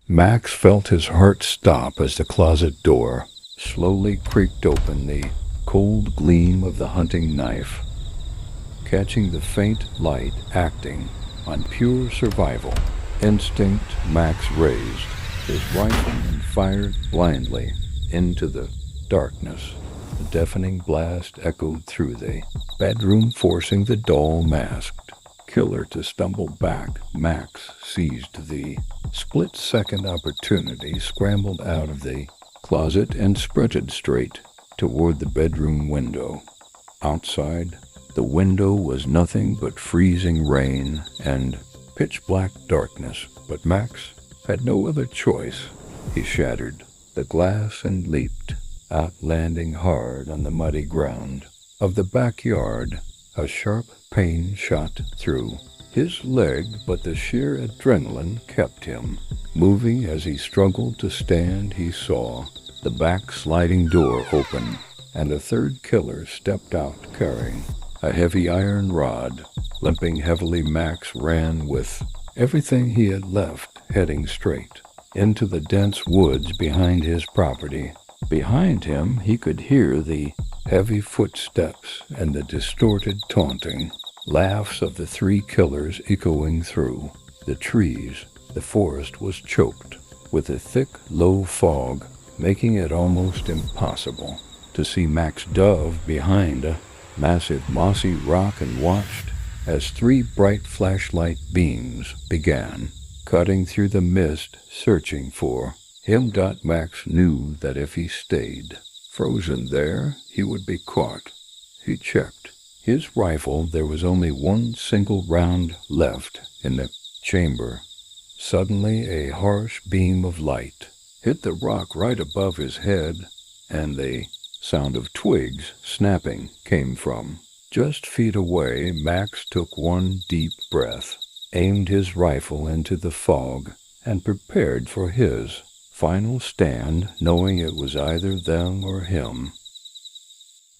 Max felt his heart stop as the closet door slowly creaked open, the cold gleam of the hunting knife catching the faint light, acting on pure survival instinct. Max raised his rifle and fired blindly into the darkness. The deafening blast echoed through the bedroom, forcing the doll masked killer to stumble back. Max seized the split-second opportunity, scrambled out of the closet, and sprinted straight toward the bedroom window. Outside, the window was nothing but freezing rain and pitch-black darkness, but Max had no other choice. He shattered the glass and leaped out, landing hard on the muddy ground of the backyard. A sharp pain shot through his leg, but the sheer adrenaline kept him moving. As he struggled to stand, he saw the back sliding door open, and a third killer stepped out carrying a heavy iron rod. Limping heavily, Max ran with everything he had left, heading straight into the dense woods behind his property. Behind him, he could hear the heavy footsteps and the distorted, taunting laughs of the three killers echoing through the trees. The forest was choked with a thick, low fog, making it almost impossible to see. Max dove behind a massive mossy rock and watched as three bright flashlight beams began cutting through the mist, searching for him. Max knew that if he stayed frozen there, he would be caught. He checked his rifle. There was only one single round left in the chamber. Suddenly, a harsh beam of light hit the rock right above his head, and the sound of twigs snapping came from just feet away. Max took one deep breath, aimed his rifle into the fog, and prepared for his final stand, knowing it was either them or him.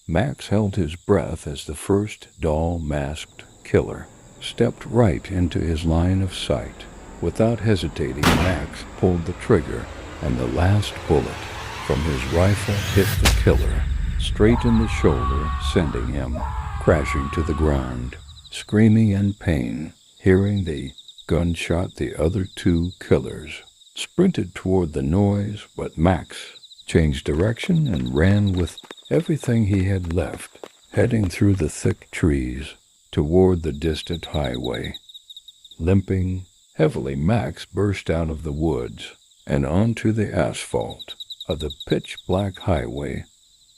Max held his breath as the first doll-masked killer stepped right into his line of sight. Without hesitating, Max pulled the trigger, and the last bullet from his rifle hit the killer straight in the shoulder, sending him crashing to the ground. Screaming in pain, hearing the gunshot, the other two killers sprinted toward the noise, but Max changed direction and ran with everything he had left, heading through the thick trees toward the distant highway. Limping heavily, Max burst out of the woods and onto the asphalt of the pitch-black highway,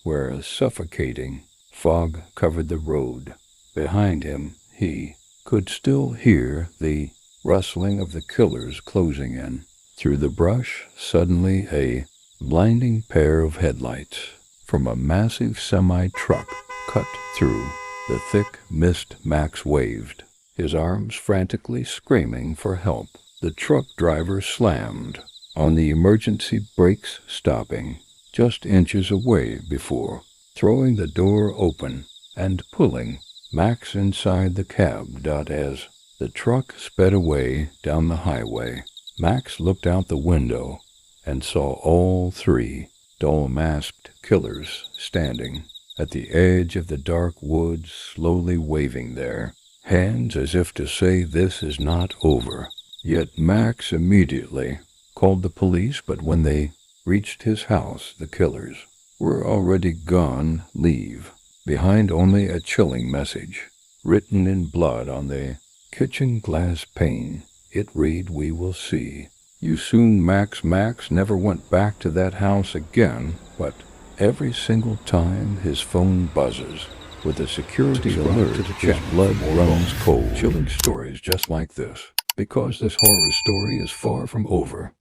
where a suffocating fog covered the road. Behind him, he could still hear the rustling of the killers closing in. Through the brush, suddenly a blinding pair of headlights from a massive semi-truck cut through the thick mist. Max waved his arms frantically, screaming for help. The truck driver slammed on the emergency brakes, stopping just inches away before throwing the door open and pulling Max inside the cab. As the truck sped away down the highway, Max looked out the window and saw all three doll-masked killers standing at the edge of the dark woods, slowly waving their hands as if to say, "This is not over." Yet Max immediately called the police, but when they reached his house, the killers were already gone. Leave behind only a chilling message written in blood on the kitchen glass pane. It read, "We will see you soon, Max." Max never went back to that house again, but every single time his phone buzzes with a security alert, his blood runs cold. Chilling stories just like this, because this horror story is far from over.